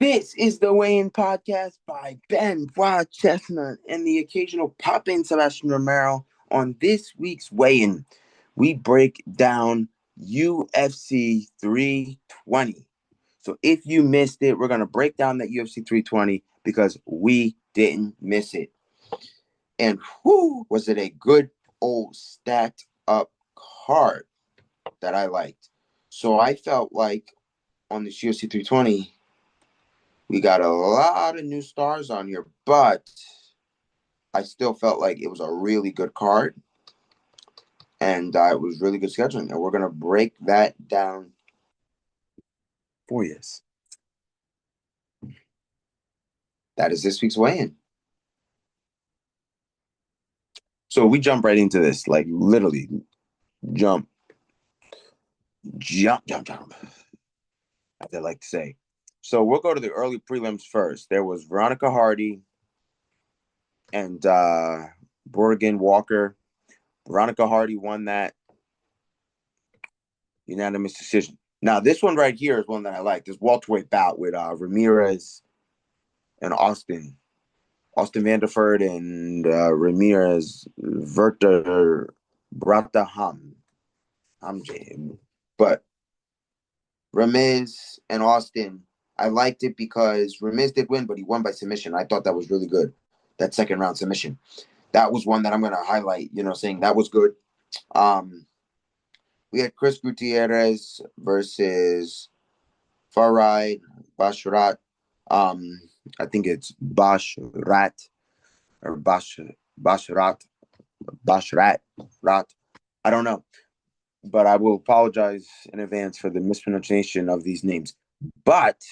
This is the Weigh-In Podcast by Ben Wild Chestnut and the occasional pop-in Sebastian Romero. On this week's Weigh-In, we break down UFC 320. So if you missed it, we're going to break down that UFC 320 because we didn't miss it. And whoo, was it a good old stacked up card that I liked. So I felt like on this UFC 320, we got a lot of new stars on here, but I still felt like it was a really good card, and it was really good scheduling. And we're going to break that down for you. That is this week's weigh-in. So we jump right into this, like literally jump, as I like to say. So we'll go to the early prelims first. There was Veronica Hardy and Borgen Walker. Veronica Hardy won that unanimous decision. Now, this one right here is one that I like. This welterweight bout with Ramirez and Austin Vanderford and Ramirez Verter Brataham. But Ramirez and Austin, I liked it because Ramirez did win, but he won by submission. I thought that was really good. That second round submission. That was one that I'm going to highlight, saying that was good. We had Chris Gutierrez versus Farid Basharat. I think it's Bashrat or Bashrat. I don't know. But I will apologize in advance for the mispronunciation of these names. But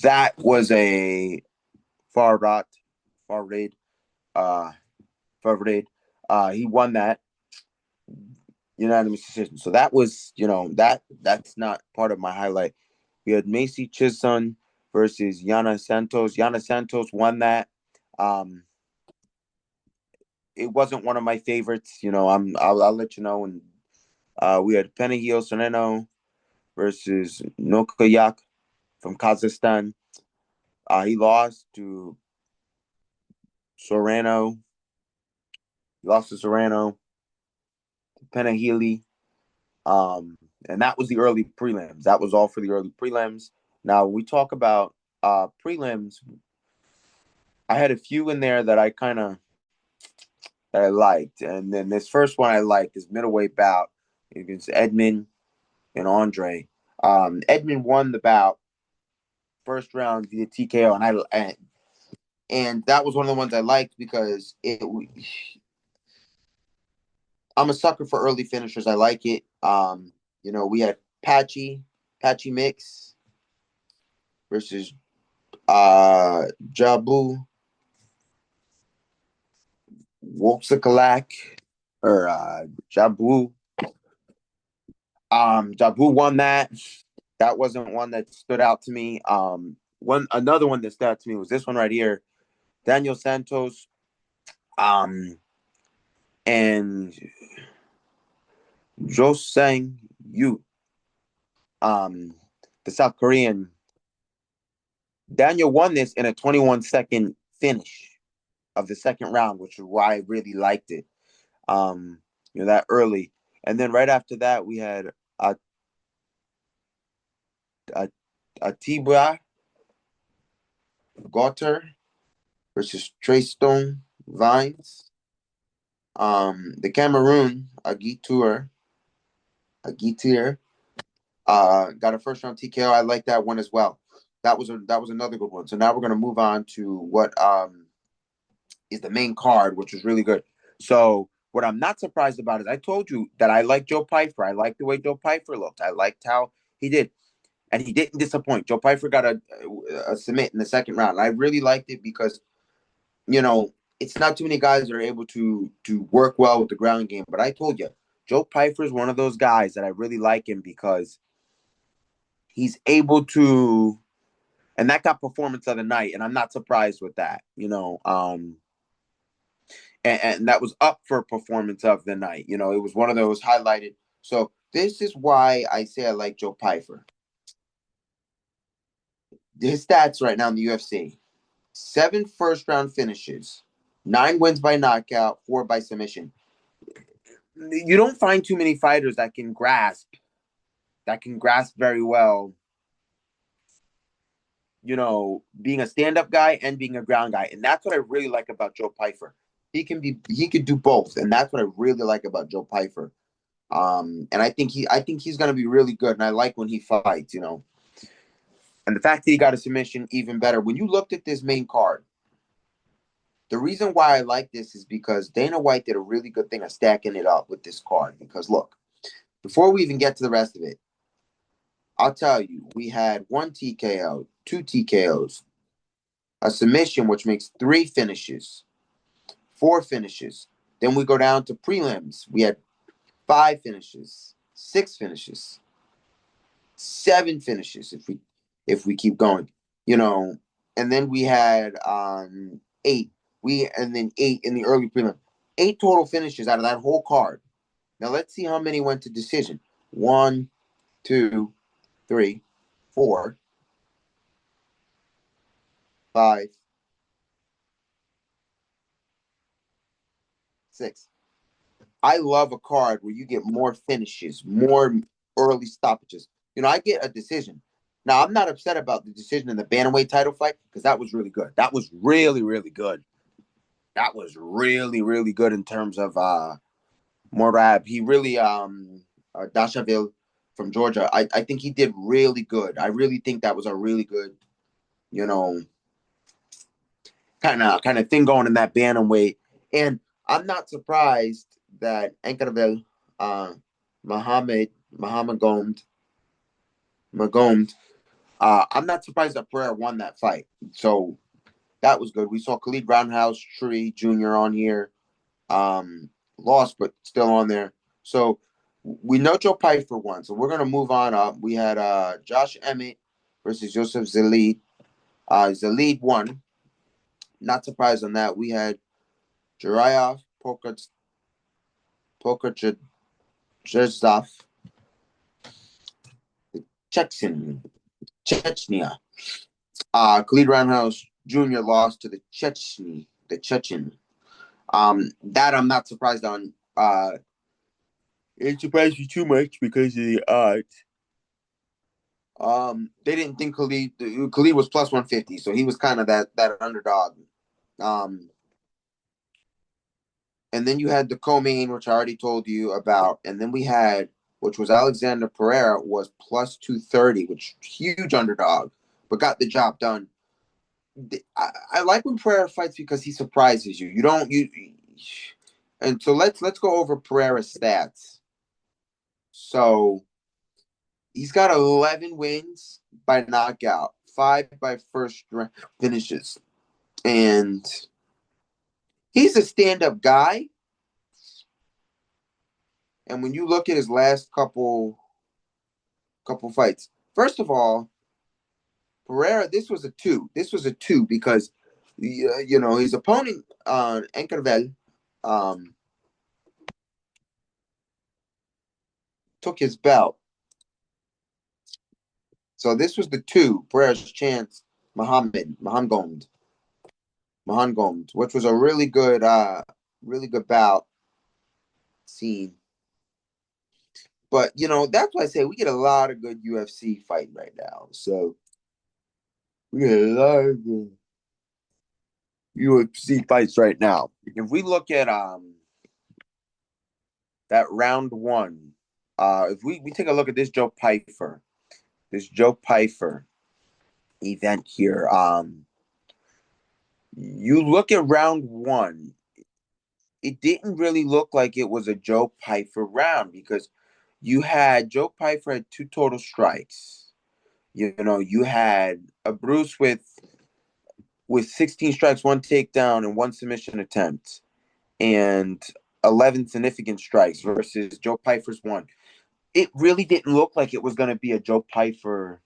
that was a Farid. He won that unanimous decision. So that was, that's not part of my highlight. We had Macy Chiasson versus Yana Santos. Yana Santos won that. It wasn't one of my favorites. I'll let you know. And we had Penahil Sereno versus Nokayak from Kazakhstan. He lost to Sereno. Penahili. And that was the early prelims. That was all for the early prelims. Now, we talk about prelims. I had a few in there that I liked. And then this first one I liked is middleweight bout against Edmund and Andre. Edmund won the bout first round via TKO, and that was one of the ones I liked because I'm a sucker for early finishers. I like it. We had Patchy Mix versus Jabu Woksakalak or Jabu. Jabu won that. That wasn't one that stood out to me. Another one that stood out to me was this one right here. Daniel Santos and Jo Sang Yu, the South Korean. Daniel won this in a 21-second finish of the second round, which is why I really liked it. That early. And then right after that, we had Atiba Gotter versus Treystone Vines. The Cameroon, Agitir, got a first round TKO. I like that one as well. That was another good one. So now we're gonna move on to what is the main card, which was really good. So what I'm not surprised about is I told you that I like Joe Pyfer. I like the way Joe Pyfer looked. I liked how he did. And he didn't disappoint. Joe Pyfer got a submit in the second round. I really liked it because, it's not too many guys that are able to work well with the ground game. But I told you, Joe Pyfer is one of those guys that I really like him because he's able to, and that got performance of the night. And I'm not surprised with that, and that was up for performance of the night. It was one of those highlighted. So This is why I say I like Joe Pyfer. His stats right now in the UFC: 7 first-round finishes, 9 wins by knockout, 4 by submission. You don't find too many fighters that can grasp very well, being a stand-up guy and being a ground guy. And that's what I really like about Joe Pyfer. He could do both, and that's what I really like about Joe Pyfer. And I think he's gonna be really good, and I like when he fights. And the fact that he got a submission, even better. When you looked at this main card, the reason why I like this is because Dana White did a really good thing of stacking it up with this card. Because look, before we even get to the rest of it, I'll tell you, we had 1 TKO, 2 TKOs, a submission, which makes 3 finishes, 4 finishes. Then we go down to prelims. We had 5 finishes, 6 finishes, 7 finishes if we keep going. You know, and then we had 8. And then 8 in the early prelim. 8 total finishes out of that whole card. Now let's see how many went to decision. 1, 2, 3, 4, 5, 6. I love a card where you get more finishes, more early stoppages. I get a decision. Now, I'm not upset about the decision in the bantamweight title fight because that was really good. That was really, really good. That was really, really good in terms of Morab. He really Dashaville from Georgia. I think he did really good. I really think that was a really good, you know, kind of thing going in that bantamweight. And I'm not surprised that Ankarvel, uh, Muhammad Magomd, I'm not surprised that Pereira won that fight. So that was good. We saw Khalid Roundhouse Tree Jr. on here. Lost, but still on there. So we know Joe Pyfer won. So we're gonna move on up. We had Josh Emmett versus Joseph Zalid. Zalid won. Not surprised on that. We had Jurayov Pokachev Chechnya. Khalid Roundhouse Jr. lost to the Chechen. That I'm not surprised on. It surprised me too much because of the odds. They didn't think Khalid was plus 150, so he was kind of that underdog. Um, and then you had the co-main, which I already told you about, and then we had, which was Alexander Pereira, was plus 230, which huge underdog, but got the job done. I like when Pereira fights because he surprises you. You don't you, and so let's go over Pereira's stats. So he's got 11 wins by knockout, 5 by first round finishes, and he's a stand-up guy. And when you look at his last couple fights, first of all, Pereira, this was a two. This was a two because his opponent, Ankervel, um, took his belt. So this was the two, Pereira's chance, Mahangond, which was a really good bout scene. But that's why I say we get a lot of good UFC fighting right now. So we get a lot of good UFC fights right now. If we look at that round one, if we take a look at this Joe Pyfer event here, you look at round one, it didn't really look like it was a Joe Pyfer round because you had Joe Pyfer had 2 total strikes. You had a Bruce with 16 strikes, 1 takedown, and 1 submission attempt, and 11 significant strikes versus Joe Pyfer's 1. It really didn't look like it was going to be a Joe Pyfer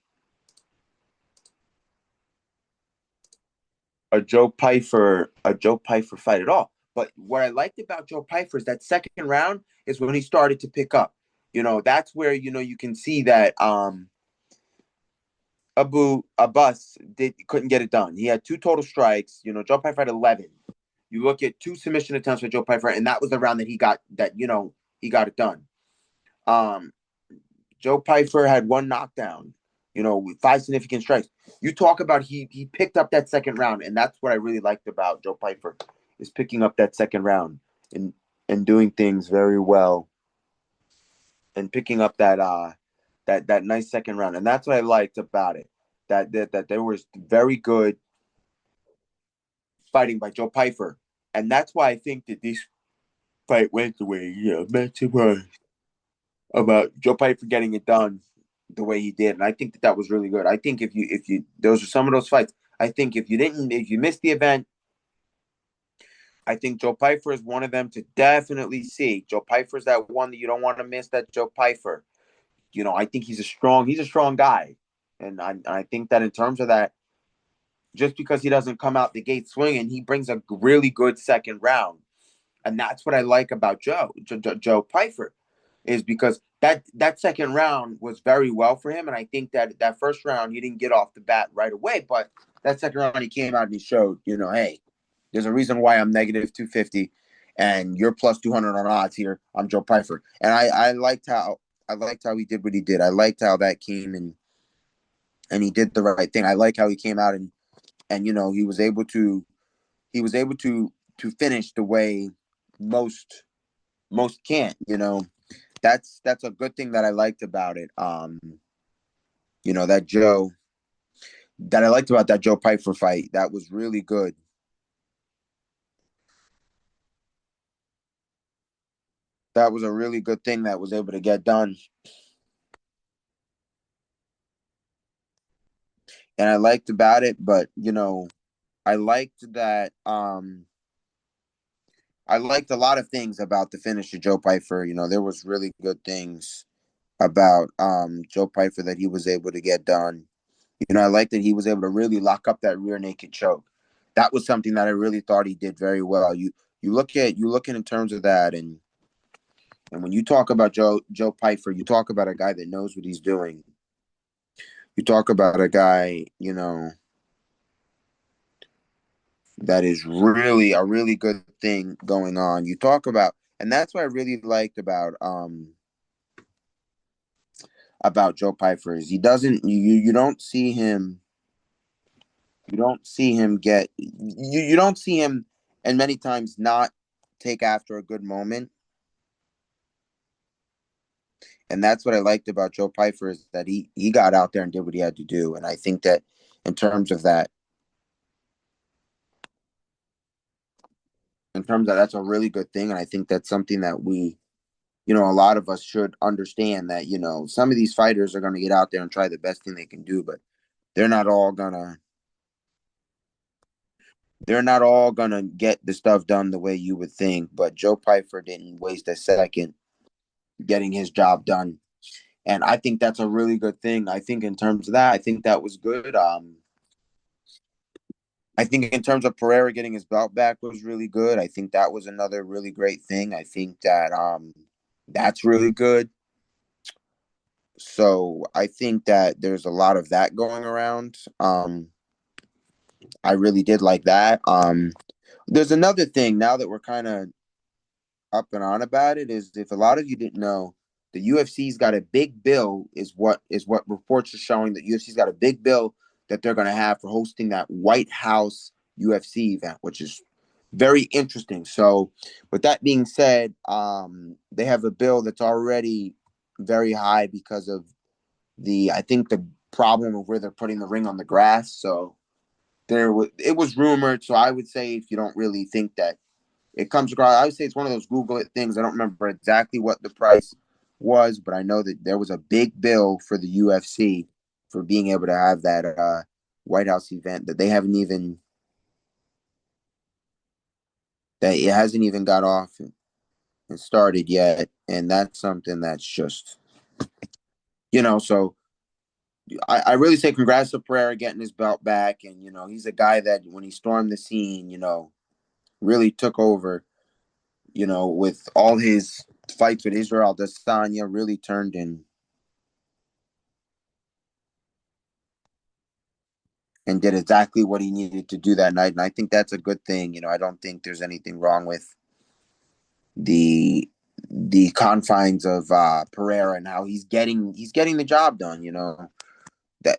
fight at all. But what I liked about Joe Pyfer is that second round is when he started to pick up. That's where, you can see that Abu Abbas couldn't get it done. He had 2 total strikes. Joe Pyfer had 11. You look at 2 submission attempts for Joe Pyfer, and that was the round that he got it done. Um, Joe Pyfer had 1 knockdown. With 5 significant strikes. You talk about he picked up that second round, and that's what I really liked about Joe Pyfer, is picking up that second round and doing things very well, and picking up that nice second round. And that's what I liked about it. That there was very good fighting by Joe Pyfer. And that's why I think that this fight went the way mentioned about Joe Pyfer getting it done the way he did. And I think that was really good. I think if you those are some of those fights. I think if you missed the event, I think Joe Pyfer is one of them to definitely see. Joe Pyfer is that one that you don't want to miss. That Joe Pyfer. I think he's a strong guy, and I think that in terms of that, just because he doesn't come out the gate swinging, he brings a really good second round, and that's what I like about Joe Pyfer, is because that second round was very well for him, and I think that first round he didn't get off the bat right away, but that second round he came out and he showed, hey, there's a reason why I'm negative 250, and you're plus 200 on odds here. I'm Joe Pyfer, and I liked how he did what he did. I liked how that came and he did the right thing. I like how he came out and he was able to finish the way most can't. That's a good thing that I liked about it. That I liked about that Joe Pyfer fight. That was really good. That was a really good thing that was able to get done. And I liked about it, but I liked that I liked a lot of things about the finish of Joe Pyfer. There was really good things about Joe Pyfer that he was able to get done. I like that he was able to really lock up that rear naked choke. That was something that I really thought he did very well. You look at in terms of that, and when you talk about Joe Pyfer, you talk about a guy that knows what he's doing. You talk about a guy, that is really a really good thing going on. You talk about, and that's what I really liked about Joe Pyfer, is he doesn't you don't see him you don't see him, and many times, not take after a good moment. And that's what I liked about Joe Pyfer, is that he got out there and did what he had to do. And I think that in terms of that, that's a really good thing. And I think that's something that a lot of us should understand, that, some of these fighters are going to get out there and try the best thing they can do, but they're not all gonna get the stuff done the way you would think. But Joe Pyfer didn't waste a second getting his job done. And I think that's a really good thing. I think in terms of that, I think that was good. I think in terms of Pereira getting his belt back was really good. I think that was another really great thing. I think that that's really good. So I think that there's a lot of that going around. I really did like that. There's another thing, now that we're kind of up and on about it, is, if a lot of you didn't know, the UFC's got a big bill, is what reports are showing, that UFC's got a big bill that they're going to have for hosting that White House UFC event, which is very interesting. So with that being said, they have a bill that's already very high because of I think the problem of where they're putting the ring on the grass. So it was rumored. So I would say, if you don't really think that it comes across, I would say it's one of those Google it things. I don't remember exactly what the price was, but I know that there was a big bill for the UFC for being able to have that White House event that it hasn't even got off and started yet. And that's something that's just, so I really say congrats to Pereira getting his belt back. And, he's a guy that, when he stormed the scene, really took over with all his fights with Israel Adesanya, really turned and did exactly what he needed to do that night. And I think that's a good thing. I don't think there's anything wrong with the the confines of Pereira and how he's getting the job done.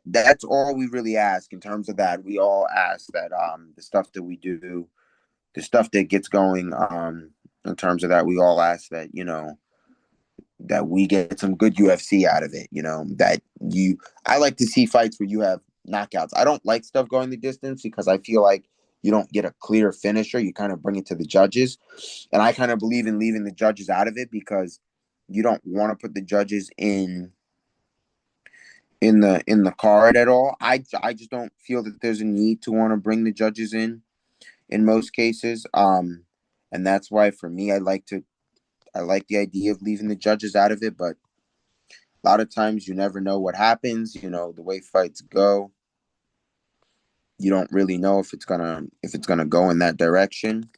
That's all we really ask in terms of that. We all ask that the stuff that we do, the stuff that gets going in terms of that, we all ask that that we get some good UFC out of it. That you I like to see fights where you have knockouts. I don't like stuff going the distance because I feel like you don't get a clear finisher. You kind of bring it to the judges. And I kind of believe in leaving the judges out of it because you don't want to put the judges in the card at all. I just don't feel that there's a need to want to bring the judges in most cases. And that's why for me I like the idea of leaving the judges out of it, but a lot of times you never know what happens. The way fights go, you don't really know if it's gonna go in that direction,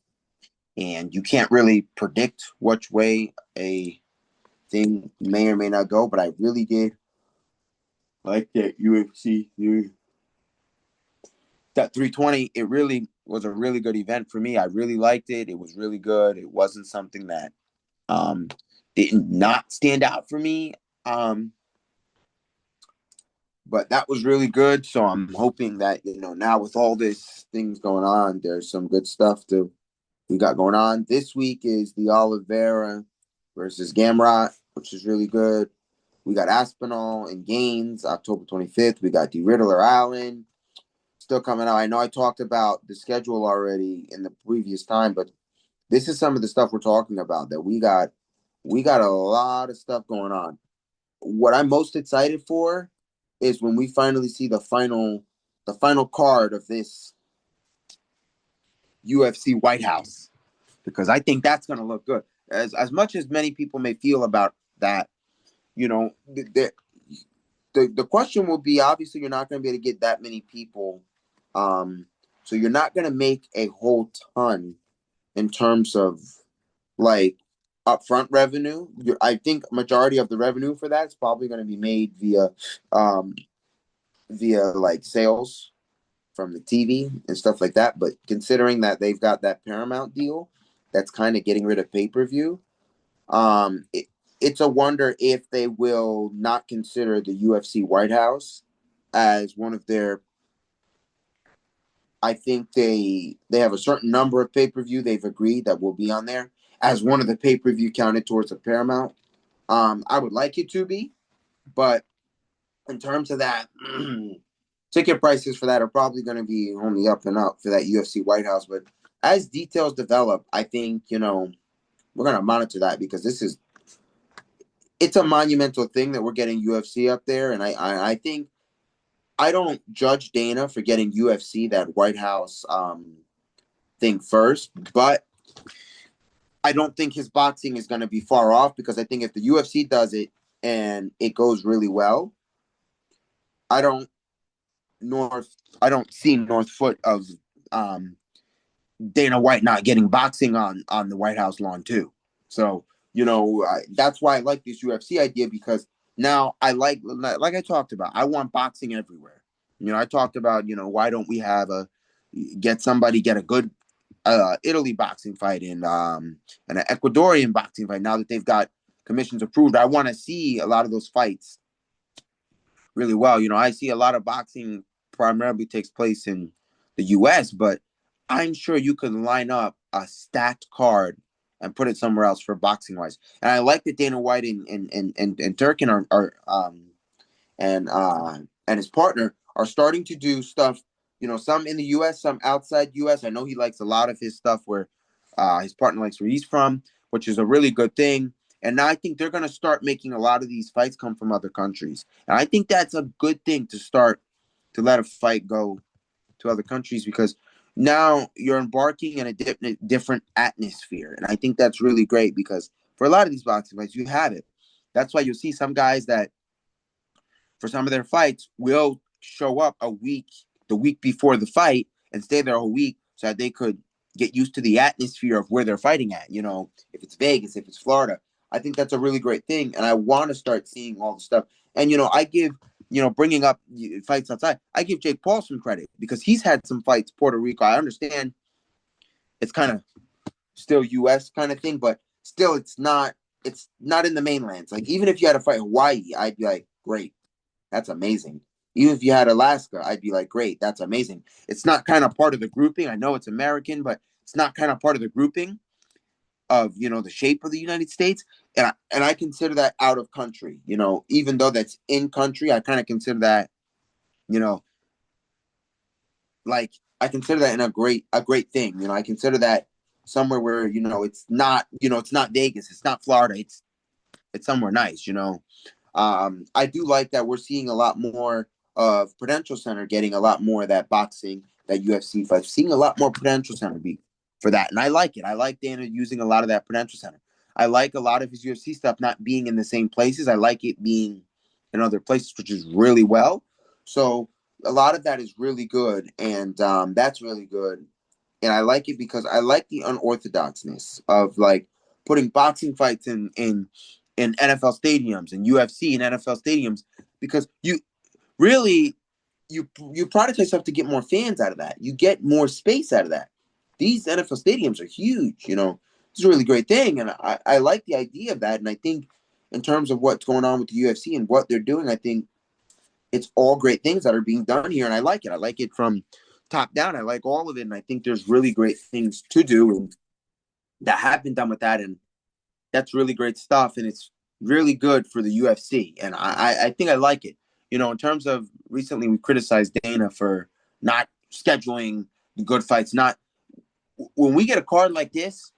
and you can't really predict which way a thing may or may not go. But I really did like that UFC that 320. It really was a really good event for me. I really liked it. It was really good. It wasn't something that um did not stand out for me. Um, but that was really good. So I'm hoping that now with all this things going on, there's some good stuff to we got going on. This week is the Oliveira versus Gamrot, which is really good. We got Aspinall and Gaines October 25th. We got D Riddler Allen still coming out. I know I talked about the schedule already in the previous time, but this is some of the stuff we're talking about that we got a lot of stuff going on. What I'm most excited for is when we finally see the final card of this UFC White House, because I think that's going to look good. As much as many people may feel about that, the question will be, obviously you're not going to be able to get that many people, so you're not going to make a whole ton in terms of like upfront revenue. I think majority of the revenue for that is probably going to be made um, via like sales from the TV and stuff like that. But considering that they've got that Paramount deal, that's kind of getting rid of pay per view. It's a wonder if they will not consider the UFC White House as one of their. I think they have a certain number of pay per view they've agreed that will be on there as one of the pay per view counted towards the Paramount. I would like it to be, but in terms of that, ticket prices for that are probably going to be only up and up for that UFC White House. But as details develop, I think we're going to monitor that because it's a monumental thing that we're getting UFC up there, and I think I don't judge Dana for getting UFC that White House thing first, but I don't think his boxing is going to be far off because I think if the UFC does it and it goes really well, I don't I don't see North Foot of um, Dana White not getting boxing on the White House lawn too. So that's why I like this UFC idea because now I like I talked about. I want boxing everywhere. I talked about why don't we have get a good Italy boxing fight and an Ecuadorian boxing fight now that they've got commissions approved. I want to see a lot of those fights really well. I see a lot of boxing primarily takes place in the U.S., but I'm sure you could line up a stacked card and put it somewhere else for boxing wise. And I like that Dana White and Turkin and his partner are starting to do stuff. Some in the U.S., some outside U.S. I know he likes a lot of his stuff where his partner likes where he's from, which is a really good thing. And now I think they're going to start making a lot of these fights come from other countries. And I think that's a good thing to start to let a fight go to other countries because now you're embarking in a different atmosphere. And I think that's really great because for a lot of these boxing fights, you have it. That's why you'll see some guys that for some of their fights will show up the week before the fight and stay there a week so that they could get used to the atmosphere of where they're fighting at. If it's Vegas, if it's Florida, I think that's a really great thing. And I want to start seeing all the stuff. And, I give, bringing up fights outside, I give Jake Paul some credit because he's had some fights, Puerto Rico. I understand it's kind of still U.S. kind of thing, but still it's not in the mainlands. Like, even if you had to fight Hawaii, I'd be like, great, that's amazing. Even if you had Alaska, I'd be like, great, that's amazing. It's not kind of part of the grouping. I know it's American, but it's not kind of part of the grouping of, the shape of the United States. And I consider that out of country, even though that's in country, I kind of consider that, like, I consider that in a great thing. I consider that somewhere where, it's not Vegas, it's not Florida, it's somewhere nice. I do like that we're seeing a lot more of Prudential Center getting a lot more of that boxing, that UFC fight, seeing a lot more Prudential Center be for that. And I like it. I like Dana using a lot of that Prudential Center. I like a lot of his UFC stuff not being in the same places. I like it being in other places, which is really well. So a lot of that is really good. And that's really good. And I like it because I like the unorthodoxness of, like, putting boxing fights in NFL stadiums and UFC in NFL stadiums, because you really you product yourself to get more fans out of that. You get more space out of that. These NFL stadiums are huge. It's a really great thing, and I like the idea of that. And I think in terms of what's going on with the UFC and what they're doing, I think it's all great things that are being done here, and I like it. I like it from top down. I like all of it, and I think there's really great things to do and that have been done with that, and that's really great stuff, and it's really good for the UFC, and I think I like it. In terms of recently, we criticized Dana for not scheduling the good fights. Not when we get a card like this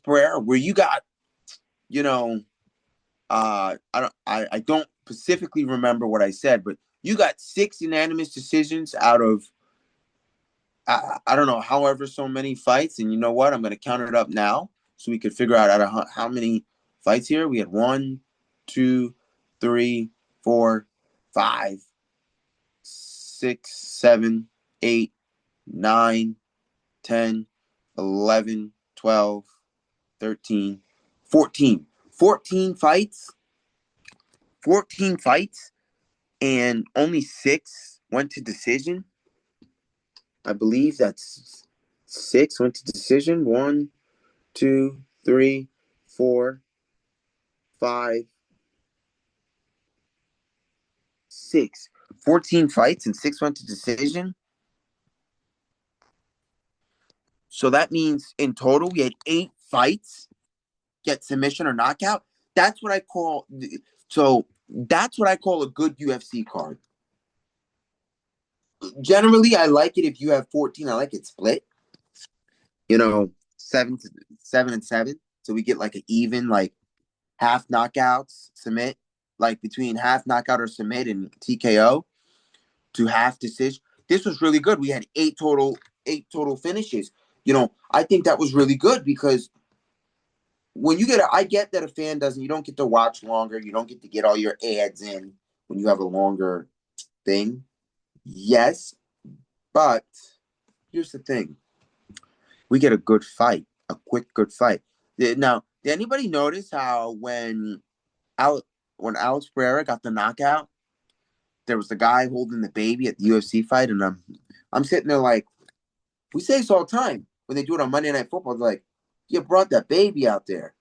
Pereira, where you got, I don't specifically remember what I said, but you got 6 unanimous decisions out of I don't know, however so many fights. And you know what? I'm going to count it up now so we could figure out how many fights here. We had 1, 2, 3, 4, 5, 6, 7, 8, 9, 10, 11, 12, 13, 14. 14 fights. 14 fights. And only 6 went to decision. I believe that's 6 went to decision. 1, 2, 3, 4, 5, 6. 14 fights and 6 went to decision. So that means in total we had 8 fights get submission or knockout. That's what I call a good UFC card. Generally, I like it if you have 14. I like it split. 7 and 7. So we get like an even, like, half knockouts, submit, like between half knockout or submit and TKO to half decision. This was really good. We had 8 total finishes. I think that was really good because when you I get that a fan you don't get to watch longer. You don't get to get all your ads in when you have a longer thing. Yes, but here's the thing. We get a good fight, a quick, good fight. Now, did anybody notice how when Alex Pereira got the knockout, there was the guy holding the baby at the UFC fight, and I'm sitting there like, we say this all the time when they do it on Monday Night Football. They're like, you brought that baby out there.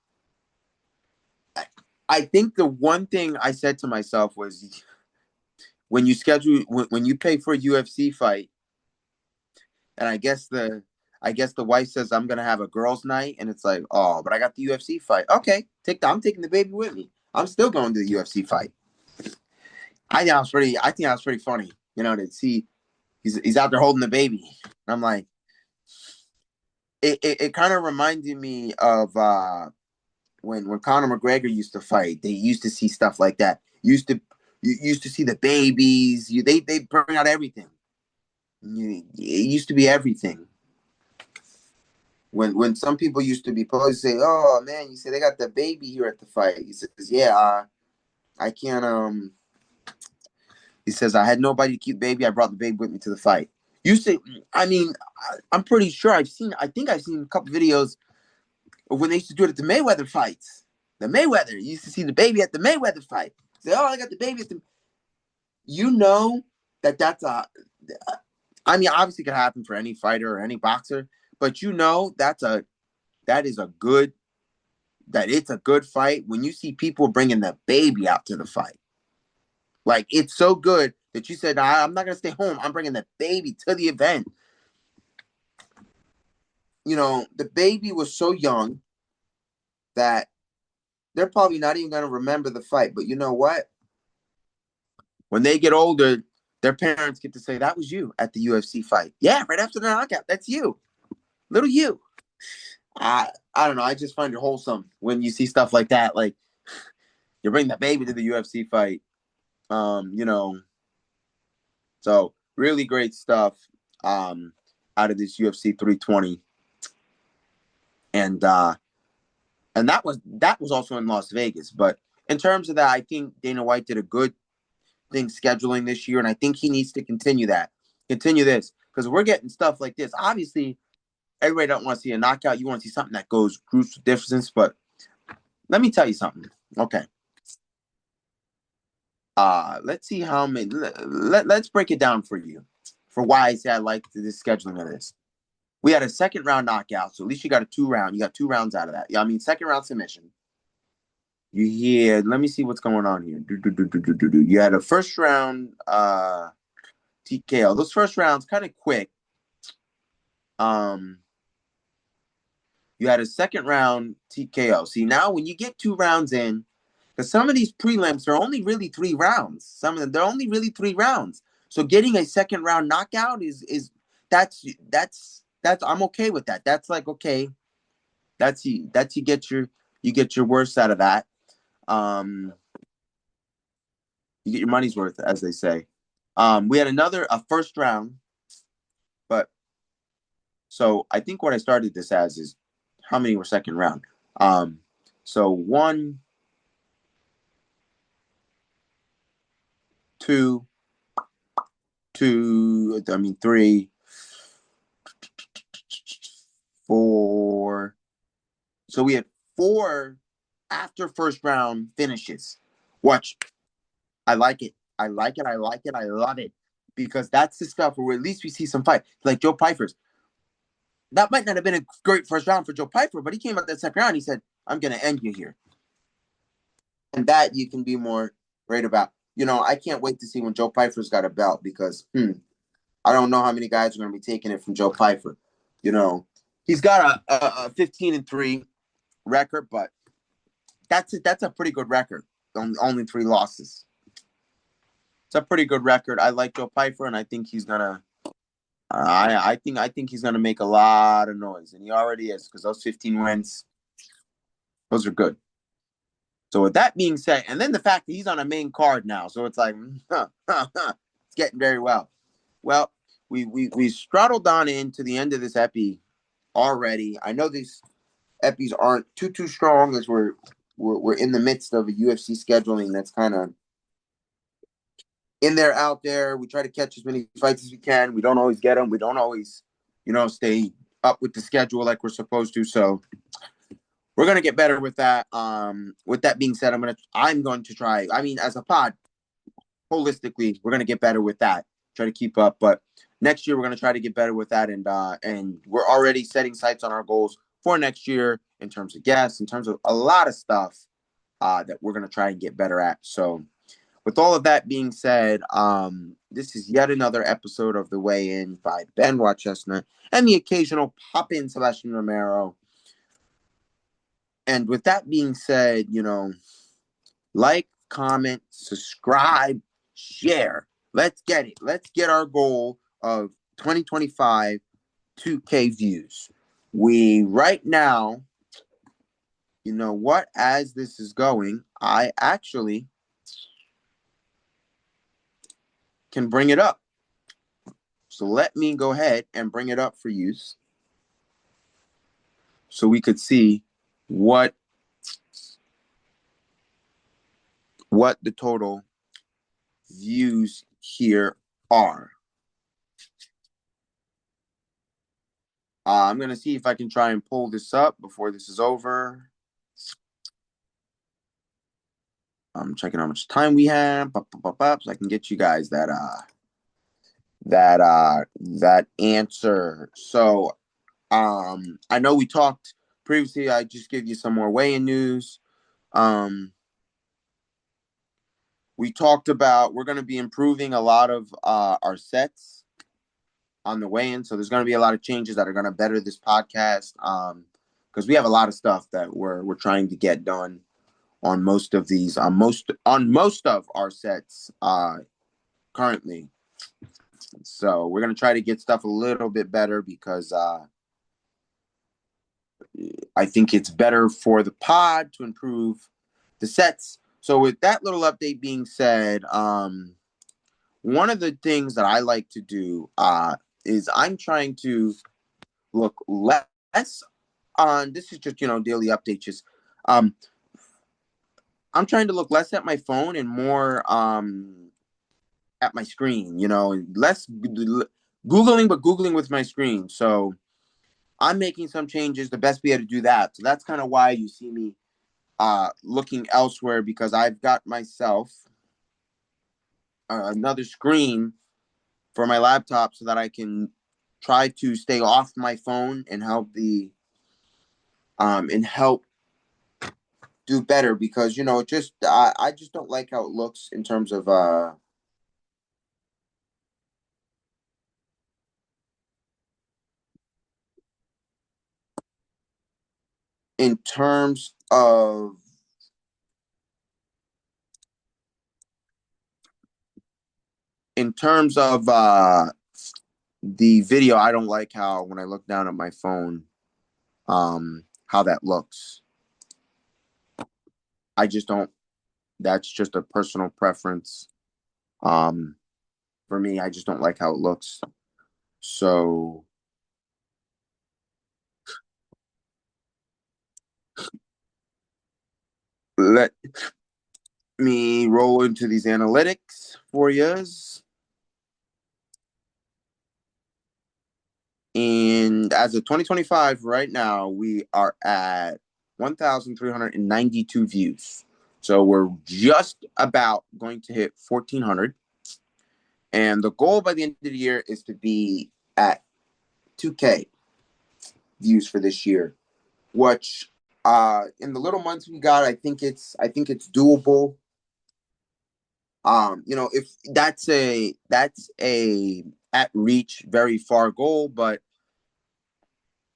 I think the one thing I said to myself was, when you pay for a UFC fight, and I guess the wife says I'm gonna have a girls' night, and it's like, oh, but I got the UFC fight. Okay, I'm taking the baby with me. I'm still going to the UFC fight. I think that was pretty funny, to see he's out there holding the baby. And I'm like, it kind of reminded me of when Conor McGregor used to fight. They used to see stuff like that. You used to see the babies. They bring out everything. It used to be everything. When some people used to be posed, say, "Oh man, you say they got the baby here at the fight." He says, "Yeah, I can't." He says, "I had nobody to keep baby. I brought the baby with me to the fight." You say, I mean, I'm pretty sure I think I've seen a couple videos of when they used to do it at the Mayweather fights. The Mayweather, you used to see the baby at the Mayweather fight. Say, oh, I got the baby at the. You know that's a. I mean, obviously, it could happen for any fighter or any boxer, but you know that is a good that it's a good fight when you see people bringing the baby out to the fight. Like it's so good that you said, I'm not gonna stay home. I'm bringing the baby to the event. You know, the baby was so young that they're probably not even gonna remember the fight. But you know what? When they get older, their parents get to say, that was you at the UFC fight. Yeah, right after the knockout. That's you. Little you. I don't know. I just find it wholesome when you see stuff like that. Like you bring the baby to the UFC fight. You know, so really great stuff out of this UFC 320. And that was also in Las Vegas. But in terms of that, I think Dana White did a good thing scheduling this year, and I think he needs to continue this because we're getting stuff like this. Obviously, everybody don't want to see a knockout. You want to see something that goes crucial distance. But let me tell you something. Okay. Let's see how many. Let's break it down for you for why I say I like this scheduling of this. We had a second round knockout, so at least you got a 2 round. You got 2 rounds out of that. Yeah, I mean second round submission. You had. Let me see what's going on here. You had a first round TKO. Those first rounds kind of quick. Um, you had a second round TKO. See now when you get 2 rounds in, because some of these prelims are only really 3 rounds. Some of them they're only really 3 rounds. So getting a second round knockout is that's I'm okay with that. That's like okay. That's you get your worst out of that. Um, you get your money's worth, as they say. We had a first round, but so I think what I started this as is how many were second round. So 1, 2, 2. I mean 3, 4. So we had 4 after first round finishes. Watch, I like it. I like it. I like it. I love it because that's the stuff where at least we see some fight. Like Joe Piper's. That might not have been a great first round for Joe Piper, but he came out that second round. He said, I'm going to end you here. And that you can be more great about. You know, I can't wait to see when Joe Piper's got a belt because I don't know how many guys are going to be taking it from Joe Piper. You know, he's got a 15-3 record, but that's a pretty good record. Only 3 losses. It's a pretty good record. I like Joe Piper, and I think he's gonna. I think he's gonna make a lot of noise, and he already is because those 15 wins, those are good. So with that being said, and then the fact that he's on a main card now, so it's like it's getting very well. Well, we straddled on into the end of this epi already. I know these epis aren't too strong as we're in the midst of a UFC scheduling that's kind of in there, out there. We try to catch as many fights as we can. We don't always get them. We don't always, stay up with the schedule like we're supposed to. So we're gonna get better with that. With that being said, I'm going to try. I mean, as a pod, holistically, we're gonna get better with that. Try to keep up, but next year we're gonna try to get better with that, and we're already setting sights on our goals for next year in terms of guests, in terms of a lot of stuff that we're gonna try and get better at. So with all of that being said, this is yet another episode of The Weigh In by Benoit Chestnut and the occasional pop-in Sebastian Romero. And with that being said, like, comment, subscribe, share. Let's get it. Let's get our goal of 2025 2K views. We right now, you know what, as this is going, I actually can bring it up. So let me go ahead and bring it up for you so we could see what the total views here are. I'm going to see if I can try and pull this up before this is over. I'm checking how much time we have, so I can get you guys that answer. So I know we talked previously. I just give you some more weigh-in news. We talked about we're going to be improving a lot of our sets on the weigh-in, so there's going to be a lot of changes that are going to better this podcast. Because we have a lot of stuff that we're trying to get done on most of these most of our sets currently. So we're gonna try to get stuff a little bit better because I think it's better for the pod to improve the sets. So with that little update being said, one of the things that I like to do is I'm trying to look less on. This is just daily updates. Just um, I'm trying to look less at my phone and more at my screen. Less googling, but googling with my screen. So I'm making some changes. The best way to do that. So that's kind of why you see me looking elsewhere, because I've got myself another screen for my laptop so that I can try to stay off my phone and help do better, because just I just don't like how it looks in terms of the video. I don't like how when I look down at my phone, how that looks. I just don't. That's just a personal preference. Um, for me, I just don't like how it looks. So let me roll into these analytics for yous. And as of 2025, right now, we are at 1,392 views. So we're just about going to hit 1,400. And the goal by the end of the year is to be at 2K views for this year, which in the little months we got, I think it's doable. If that's a at reach very far goal, but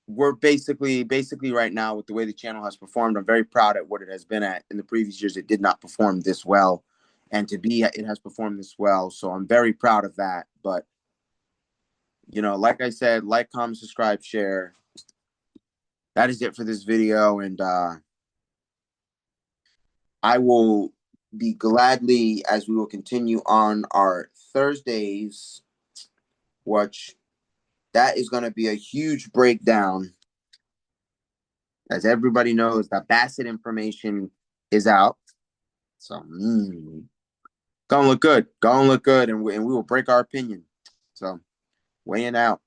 we're basically right now with the way the channel has performed. I'm very proud at what it has been at. In the previous years, it did not perform this well, and it has performed this well. So I'm very proud of that. But like I said, like, comment, subscribe, share. That is it for this video, and I will be gladly, as we will continue on our Thursdays, which that is going to be a huge breakdown. As everybody knows, the Bassett information is out. So, gonna look good. Gonna look good, and we will break our opinion. So, weighing out.